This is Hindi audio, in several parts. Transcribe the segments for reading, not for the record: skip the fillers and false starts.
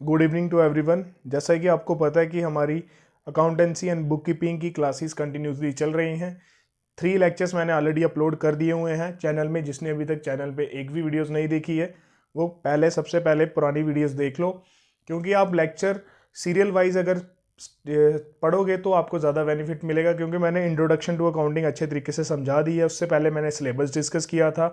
Good evening to everyone. जैसा कि आपको पता है कि हमारी अकाउंटेंसी एंड बुक कीपिंग की क्लासेस कंटिन्यूसली चल रही हैं। 3 लेक्चर्स मैंने ऑलरेडी अपलोड कर दिए हुए हैं चैनल में। जिसने अभी तक चैनल पे एक भी वीडियोस नहीं देखी है वो सबसे पहले पुरानी वीडियोस देख लो, क्योंकि आप लेक्चर सीरियल वाइज अगर पढ़ोगे तो आपको ज़्यादा बेनिफिट मिलेगा। क्योंकि मैंने इंट्रोडक्शन टू अकाउंटिंग अच्छे तरीके से समझा दी है। उससे पहले मैंने सिलेबस डिस्कस किया था।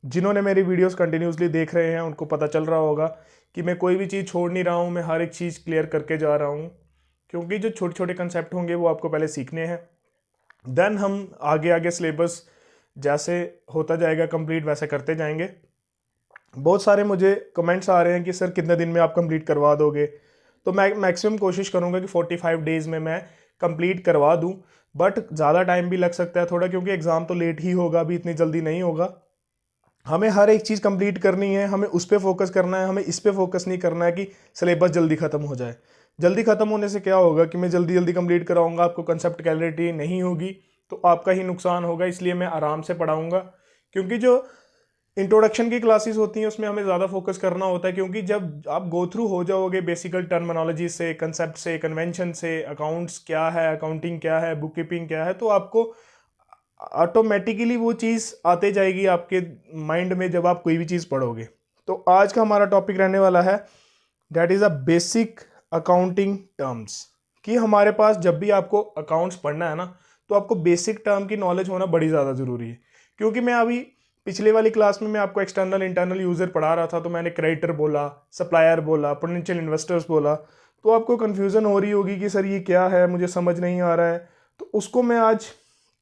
जिन्होंने मेरी वीडियोस कंटिन्यूसली देख रहे हैं उनको पता चल रहा होगा कि मैं कोई भी चीज़ छोड़ नहीं रहा हूँ, मैं हर एक चीज़ क्लियर करके जा रहा हूँ। क्योंकि जो छोटे छोटे कंसेप्ट होंगे वो आपको पहले सीखने हैं, देन हम आगे आगे सिलेबस जैसे होता जाएगा कंप्लीट वैसे करते जाएंगे। बहुत सारे मुझे कमेंट्स आ रहे हैं कि सर कितने दिन में आप कंप्लीट करवा दोगे, तो मैं मैक्सिमम कोशिश करूँगा कि 45 डेज़ में मैं कंप्लीट करवा दूँ। बट ज़्यादा टाइम भी लग सकता है थोड़ा, क्योंकि एग्ज़ाम तो लेट ही होगा, अभी इतनी जल्दी नहीं होगा। हमें हर एक चीज़ कंप्लीट करनी है, हमें उस पर फोकस करना है, हमें इस पे फोकस नहीं करना है कि सिलेबस जल्दी ख़त्म हो जाए। जल्दी ख़त्म होने से क्या होगा कि मैं जल्दी जल्दी कंप्लीट कराऊंगा, आपको कंसेप्ट क्लैरिटी नहीं होगी तो आपका ही नुकसान होगा। इसलिए मैं आराम से पढ़ाऊंगा, क्योंकि जो इंट्रोडक्शन की क्लासेस होती हैं उसमें हमें ज़्यादा फोकस करना होता है। क्योंकि जब आप गो थ्रू हो जाओगे बेसिकल टर्मिनोलॉजी से, कंसेप्ट से, कन्वेंशन से, अकाउंट्स क्या है, अकाउंटिंग क्या है, बुक कीपिंग क्या है, तो आपको ऑटोमेटिकली वो चीज़ आते जाएगी आपके माइंड में जब आप कोई भी चीज़ पढ़ोगे। तो आज का हमारा टॉपिक रहने वाला है that is a basic accounting terms. कि हमारे पास जब भी आपको अकाउंट्स पढ़ना है ना, तो आपको बेसिक टर्म की नॉलेज होना बड़ी ज़्यादा ज़रूरी है। क्योंकि मैं अभी पिछले वाली क्लास में मैं आपको एक्सटर्नल इंटरनल यूज़र पढ़ा रहा था, तो मैंने क्रेडिटर बोला, सप्लायर बोला, पोटेंशियल इन्वेस्टर्स बोला, तो आपको कन्फ्यूज़न हो रही होगी कि सर ये क्या है, मुझे समझ नहीं आ रहा है। तो उसको मैं आज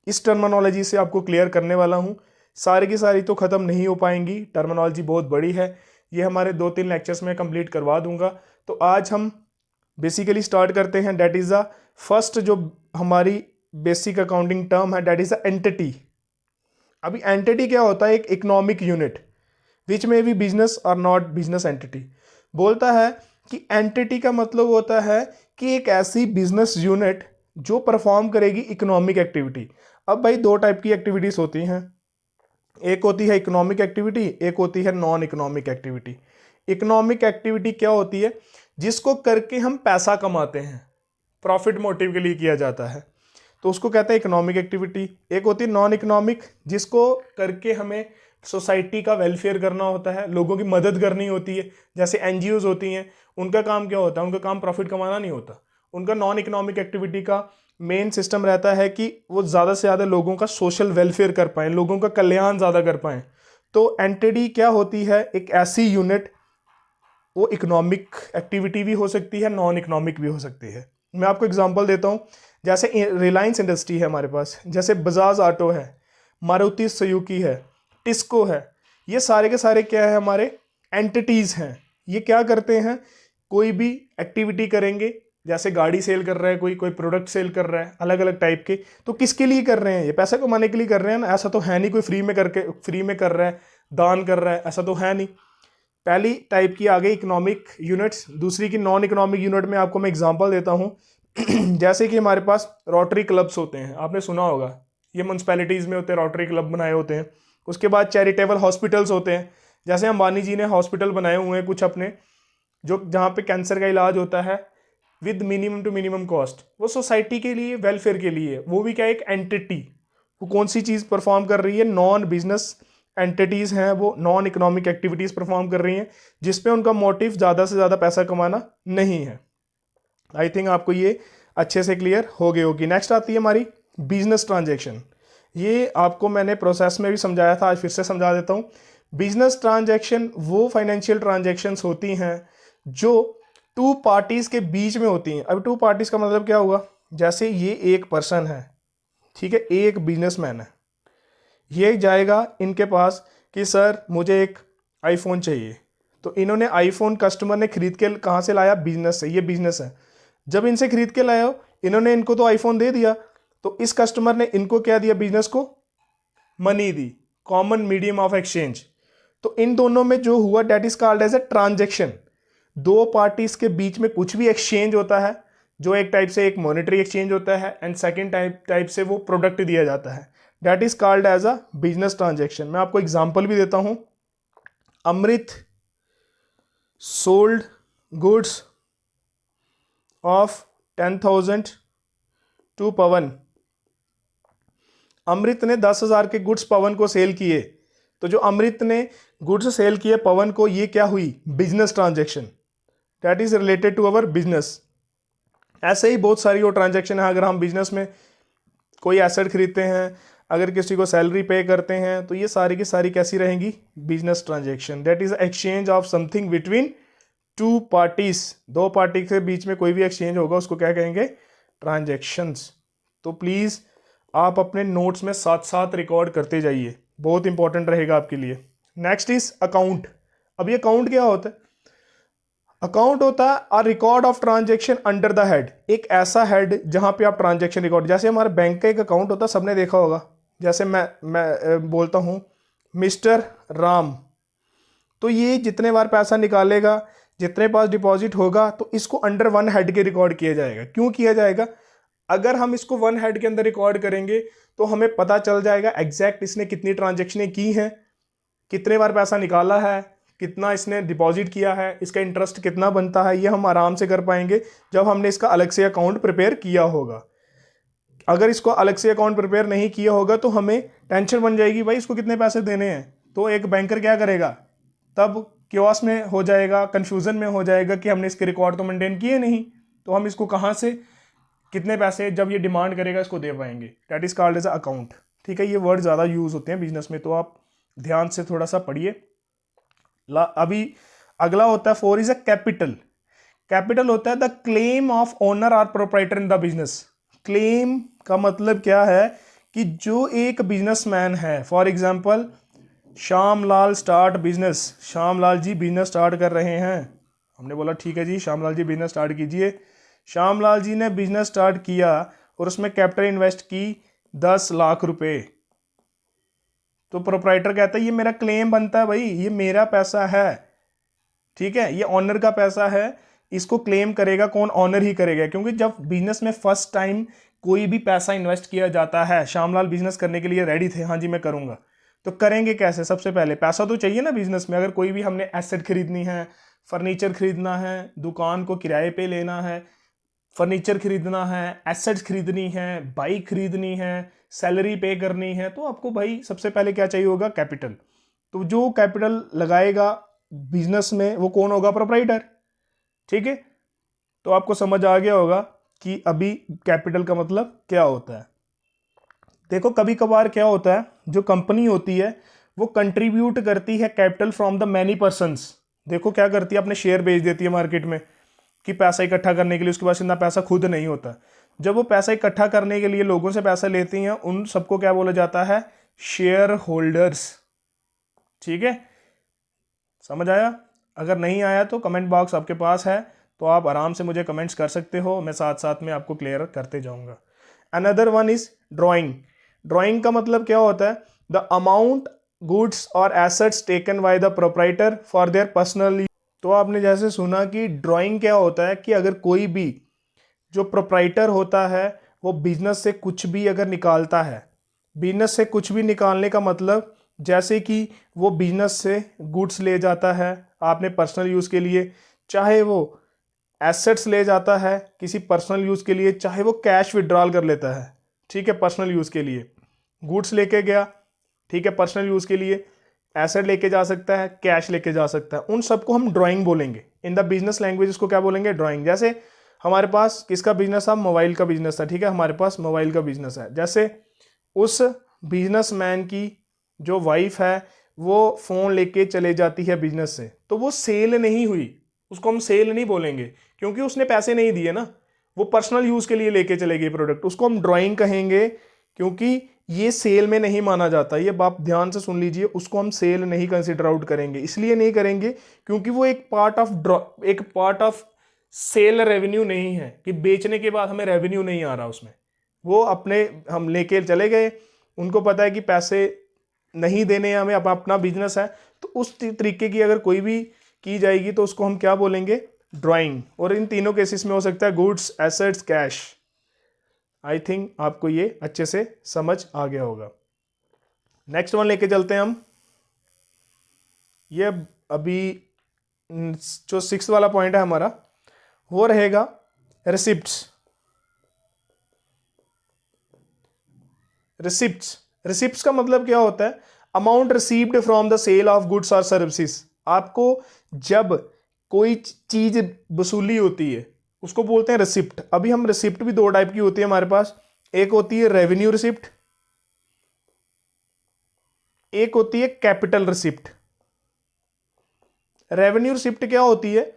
इस टर्मिनोलॉजी से आपको क्लियर करने वाला हूँ। सारी की सारी तो ख़त्म नहीं हो पाएंगी, टर्मिनोलॉजी बहुत बड़ी है, ये हमारे 2-3 लेक्चर्स में कंप्लीट करवा दूंगा। तो आज हम बेसिकली स्टार्ट करते हैं। डैट इज़ द फर्स्ट जो हमारी बेसिक अकाउंटिंग टर्म है, डैट इज़ द एंटिटी। अभी एंटिटी क्या होता है? एक इकोनॉमिक यूनिट विच में भी बिजनेस और नॉट बिजनेस एंटिटी। बोलता है कि एंटिटी का मतलब होता है कि एक ऐसी बिजनेस यूनिट जो परफॉर्म करेगी इकोनॉमिक एक्टिविटी। अब भाई 2 टाइप की एक्टिविटीज होती हैं, एक होती है इकोनॉमिक एक्टिविटी, एक होती है non economic activity. Economic activity क्या होती है? जिसको करके हम पैसा कमाते हैं, प्रॉफिट मोटिव के लिए किया जाता है, तो उसको कहते हैं इकोनॉमिक एक्टिविटी। एक होती है नॉन इकोनॉमिक, जिसको करके हमें सोसाइटी का वेलफेयर करना होता है, लोगों की मदद करनी होती है। जैसे एनजीओज होती हैं, उनका काम क्या होता है? उनका काम प्रॉफिट कमाना नहीं होता। उनका नॉन इकोनॉमिक एक्टिविटी का मेन सिस्टम रहता है कि वो ज़्यादा से ज़्यादा लोगों का सोशल वेलफेयर कर पाएँ, लोगों का कल्याण ज़्यादा कर पाएँ। तो एंटिटी क्या होती है? एक ऐसी यूनिट, वो इकोनॉमिक एक्टिविटी भी हो सकती है, नॉन इकोनॉमिक भी हो सकती है। मैं आपको एग्जांपल देता हूँ। जैसे रिलायंस इंडस्ट्री है हमारे पास, जैसे बजाज ऑटो है, मारुति सुजुकी है, टिस्को है, ये सारे के सारे क्या है? हमारे एंटिटीज़ हैं। ये क्या करते हैं? कोई भी एक्टिविटी करेंगे, जैसे गाड़ी सेल कर रहा है, कोई कोई प्रोडक्ट सेल कर रहा है अलग अलग टाइप के, तो किसके लिए कर रहे हैं? ये पैसा कमाने के लिए कर रहे हैं ना। ऐसा तो है नहीं कोई फ्री में कर रहा है, दान कर रहा है, ऐसा तो है नहीं। पहली टाइप की आ गई इकोनॉमिक यूनिट्स। दूसरी की नॉन इकोनॉमिक यूनिट में आपको मैं एग्जांपल देता हूँ। जैसे कि हमारे पास रोटरी क्लब्स होते हैं, आपने सुना होगा, ये म्यूनसिपैलिटीज़ में होते हैं, रोटरी क्लब बनाए होते हैं। उसके बाद चैरिटेबल हॉस्पिटल्स होते हैं, जैसे अंबानी जी ने हॉस्पिटल बनाए हुए हैं कुछ अपने, जो जहाँ पे कैंसर का इलाज होता है with minimum to minimum cost. वो सोसाइटी के लिए, वेलफेयर के लिए, वो भी क्या एक एंटिटी। वो कौन सी चीज़ परफॉर्म कर रही है? नॉन बिजनेस एंटिटीज़ हैं, वो नॉन इकोनॉमिक एक्टिविटीज़ परफॉर्म कर रही हैं, जिसपे उनका मोटिव ज़्यादा से ज़्यादा पैसा कमाना नहीं है। आई थिंक आपको ये अच्छे से क्लियर हो गई होगी। नेक्स्ट आती है हमारी बिजनेस ट्रांजैक्शन। ये आपको मैंने प्रोसेस में भी समझाया था, आज फिर से समझा देता हूँ। बिजनेस ट्रांजैक्शन वो फाइनेंशियल ट्रांजैक्शंस होती हैं जो 2 पार्टीज के बीच में होती हैं। अब 2 पार्टीज का मतलब क्या हुआ? जैसे ये एक पर्सन है, ठीक है, एक बिजनेसमैन है, ये जाएगा इनके पास कि सर मुझे एक आईफोन चाहिए। तो इन्होंने आईफोन कस्टमर ने खरीद के कहाँ से लाया? बिजनेस से। ये बिजनेस है। जब इनसे खरीद के लाया, इन्होंने इनको तो आईफोन दे दिया, तो इस कस्टमर ने इनको क्या दिया? बिजनेस को मनी दी, कॉमन मीडियम ऑफ एक्सचेंज। तो इन दोनों में जो हुआ that is called as a transaction. 2 parties के बीच में कुछ भी एक्सचेंज होता है, जो एक टाइप से एक मॉनेटरी एक्सचेंज होता है, एंड सेकेंड टाइप से वो प्रोडक्ट दिया जाता है, that is called as a business transaction. मैं आपको एग्जांपल भी देता हूं। Amrit sold goods of 10,000 to Pawan. Amrit ने 10,000 के गुड्स पवन को सेल किए। तो जो अमृत ने गुड्स सेल किए पवन को, ये क्या हुई? Business transaction, that is related to our business. ऐसे ही बहुत सारी वो ट्रांजैक्शन है। अगर हम बिजनेस में कोई एसेट खरीदते हैं, अगर किसी को सैलरी पे करते हैं, तो ये सारी की सारी कैसी रहेंगी? Business transaction. That is exchange of something between two parties. दो पार्टी के बीच में कोई भी एक्सचेंज होगा उसको क्या कहेंगे? ट्रांजैक्शंस। तो प्लीज आप अपने नोट्स में साथ साथ रिकॉर्ड करते जाइए, बहुत इंपॉर्टेंट रहेगा आपके लिए। Next is account. अब ये अकाउंट क्या होता है? अकाउंट होता है a record of transaction under the head. एक ऐसा हेड जहां पे आप ट्रांजैक्शन रिकॉर्ड, जैसे हमारे बैंक का एक अकाउंट होता है, सबने देखा होगा। जैसे मैं बोलता हूं मिस्टर राम, तो ये जितने बार पैसा निकालेगा, जितने पास डिपॉजिट होगा, तो इसको अंडर वन हेड के रिकॉर्ड किया जाएगा। क्यों किया जाएगा? अगर हम इसको वन हेड के अंदर रिकॉर्ड करेंगे तो हमें पता चल जाएगा एग्जैक्ट इसने कितनी ट्रांजैक्शनें की हैं, कितने बार पैसा निकाला है, कितना इसने डिपॉजिट किया है, इसका इंटरेस्ट कितना बनता है। ये हम आराम से कर पाएंगे जब हमने इसका अलग से अकाउंट प्रिपेयर किया होगा। अगर इसको अलग से अकाउंट प्रिपेयर नहीं किया होगा तो हमें टेंशन बन जाएगी, भाई इसको कितने पैसे देने हैं। तो एक बैंकर क्या करेगा? तब क्योस में हो जाएगा, कंफ्यूजन में हो जाएगा कि हमने इसके रिकॉर्ड तो मेंटेन किए नहीं, तो हम इसको कहाँ से, कितने पैसे जब ये डिमांड करेगा इसको दे पाएंगे। That is called as account. ठीक है, ये वर्ड ज़्यादा यूज होते हैं बिजनेस में, तो आप ध्यान से थोड़ा सा पढ़िए। अभी अगला होता है 4 इज अ कैपिटल। कैपिटल होता है द क्लेम ऑफ ओनर और proprietor in the business. Claim का मतलब क्या है? कि जो एक बिजनेसमैन है, for example Shyamlal start business, Shyamlal ji business start कर रहे हैं, हमने बोला ठीक है जी श्यामलाल जी बिजनेस स्टार्ट कीजिए। श्यामलाल जी ने बिजनेस स्टार्ट किया और उसमें कैपिटल इन्वेस्ट की 10 लाख रुपए। तो प्रोप्राइटर कहता है ये मेरा क्लेम बनता है, भाई ये मेरा पैसा है, ठीक है, ये ऑनर का पैसा है, इसको क्लेम करेगा कौन? ऑनर ही करेगा। क्योंकि जब बिजनेस में फर्स्ट टाइम कोई भी पैसा इन्वेस्ट किया जाता है, श्यामलाल बिजनेस करने के लिए रेडी थे, हाँ जी मैं करूंगा, तो करेंगे कैसे? सबसे पहले पैसा तो चाहिए ना बिजनेस में। अगर कोई भी हमने एसेट खरीदनी है, फर्नीचर खरीदना है, दुकान को किराए पे लेना है, फर्नीचर खरीदना है, एसेट्स खरीदनी है, बाइक खरीदनी है, सैलरी पे करनी है, तो आपको भाई सबसे पहले क्या चाहिए होगा? कैपिटल। तो जो कैपिटल लगाएगा बिजनेस में वो कौन होगा? प्रोप्राइटर। ठीक है, तो आपको समझ आ गया होगा कि अभी कैपिटल का मतलब क्या होता है। देखो कभी कभार क्या होता है, जो कंपनी होती है वो कंट्रीब्यूट करती है capital from the many persons. देखो क्या करती है, अपने शेयर बेच देती है मार्केट में कि पैसा इकट्ठा करने के लिए, उसके पास इतना पैसा खुद नहीं होता। जब वो पैसा इकट्ठा करने के लिए लोगों से पैसा लेती हैं, उन सबको क्या बोला जाता है? Share holders. ठीक है, समझ आया? अगर नहीं आया तो कमेंट बॉक्स आपके पास है, तो आप आराम से मुझे कमेंट्स कर सकते हो, मैं साथ साथ में आपको क्लियर करते जाऊंगा। Another one is drawing. Drawing का मतलब क्या होता है? द अमाउंट गुड्स और assets taken by the proprietor for their personal. तो आपने जैसे सुना कि ड्राइंग क्या होता है, कि अगर कोई भी जो प्रोप्राइटर होता है वो बिजनेस से कुछ भी अगर निकालता है, बिजनेस से कुछ भी निकालने का मतलब जैसे कि वो बिजनेस से गुड्स ले जाता है आपने पर्सनल यूज़ के लिए, चाहे वो एसेट्स ले जाता है किसी पर्सनल यूज़ के लिए, चाहे वो कैश विड्रॉल कर लेता है, ठीक है, पर्सनल यूज़ के लिए, गुड्स लेके गया, ठीक है, पर्सनल यूज़ के लिए, एसेट लेके जा सकता है, कैश लेके जा सकता है, उन सबको हम ड्राइंग बोलेंगे। इन द बिजनेस लैंग्वेज इसको क्या बोलेंगे? ड्राइंग। जैसे हमारे पास किसका बिजनेस था? मोबाइल का बिजनेस था, ठीक है, हमारे पास मोबाइल का बिजनेस है। जैसे उस बिजनेसमैन की जो वाइफ है वो फ़ोन लेके चले जाती है बिजनेस से, तो वो सेल नहीं हुई, उसको हम सेल नहीं बोलेंगे क्योंकि उसने पैसे नहीं दिए ना, वो पर्सनल यूज़ के लिए लेके चले गए प्रोडक्ट, उसको हम ड्राइंग कहेंगे क्योंकि ये सेल में नहीं माना जाता। ये बात ध्यान से सुन लीजिए, उसको हम सेल नहीं कंसिडर आउट करेंगे। इसलिए नहीं करेंगे क्योंकि वो एक पार्ट ऑफ सेल रेवेन्यू नहीं है, कि बेचने के बाद हमें रेवेन्यू नहीं आ रहा उसमें। वो अपने हम लेके चले गए, उनको पता है कि पैसे नहीं देने हमें, अब अपना बिजनेस है, तो उस तरीके की अगर कोई भी की जाएगी तो उसको हम क्या बोलेंगे? ड्राइंग। और इन तीनों केसेस में हो सकता है goods, assets, cash. I think आपको ये अच्छे से समझ आ गया होगा। नेक्स्ट वन लेके चलते हैं हम। ये अभी जो 6 वाला पॉइंट है हमारा वो रहेगा रिसिप्ट्स। रिसिप्ट्स का मतलब क्या होता है? Amount received from the sale of goods और सर्विसेज। आपको जब कोई चीज वसूली होती है उसको बोलते हैं रिसिप्ट। अभी हम रिसिप्ट भी 2 टाइप की होती है हमारे पास, एक होती है रेवेन्यू रिसिप्ट, एक होती है कैपिटल रिसिप्ट। रेवेन्यू रिसिप्ट क्या होती है?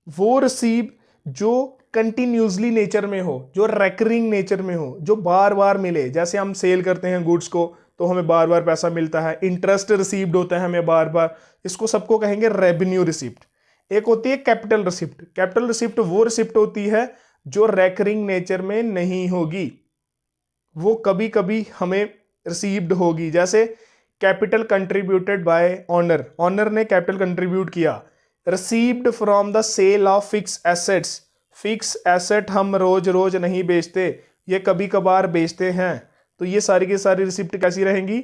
वो रिसीव जो कंटिन्यूसली नेचर में हो, जो रेकरिंग नेचर में हो, जो बार बार मिले। जैसे हम सेल करते हैं गुड्स को तो हमें बार बार पैसा मिलता है, इंटरेस्ट रिसीव्ड होता है हमें बार बार, इसको सबको कहेंगे रेवेन्यू रिसिप्ट। एक होती है कैपिटल रिसिप्ट। कैपिटल रिसिप्ट वो रिसिप्ट होती है जो रेकरिंग नेचर में नहीं होगी, वो कभी कभी हमें रिसीव्ड होगी। जैसे capital contributed by owner, owner ने कैपिटल कंट्रीब्यूट किया। Received from the sale of fix assets, fix asset हम रोज रोज नहीं बेचते, ये कभी कभार बेचते हैं, तो ये सारी की सारी रिसिप्ट कैसी रहेंगी?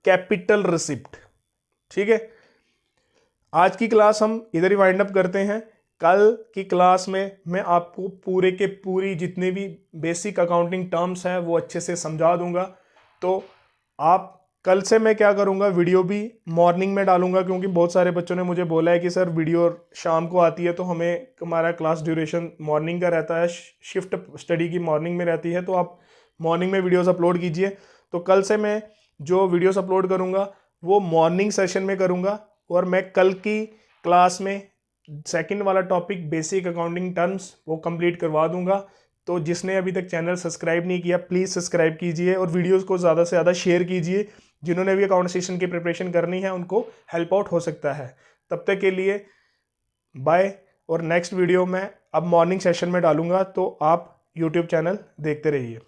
Capital receipt. ठीक है, आज की क्लास हम इधर ही वाइंड अप करते हैं। कल की क्लास में मैं आपको पूरे के पूरी जितने भी बेसिक अकाउंटिंग टर्म्स हैं वो अच्छे से समझा दूंगा। तो आप कल से मैं क्या करूंगा, वीडियो भी मॉर्निंग में डालूंगा, क्योंकि बहुत सारे बच्चों ने मुझे बोला है कि सर वीडियो शाम को आती है तो हमें हमारा क्लास ड्यूरेशन मॉर्निंग का रहता है, शिफ्ट स्टडी की मॉर्निंग में रहती है, तो आप मॉर्निंग में वीडियोस अपलोड कीजिए। तो कल से मैं जो वीडियोस अपलोड करूंगा वो मॉर्निंग सेशन में करूंगा, और मैं कल की क्लास में सेकंड वाला टॉपिक बेसिक अकाउंटिंग टर्म्स वो कंप्लीट करवा दूंगा। तो जिसने अभी तक चैनल सब्सक्राइब नहीं किया प्लीज़ सब्सक्राइब कीजिए और वीडियोस को ज़्यादा से ज़्यादा शेयर कीजिए। जिन्होंने भी अकाउंट सेशन की प्रिपरेशन करनी है उनको हेल्प आउट हो सकता है। तब तक के लिए बाय, और नेक्स्ट वीडियो मैं अब मॉर्निंग सेशन में डालूंगा, तो आप यूट्यूब चैनल देखते रहिए।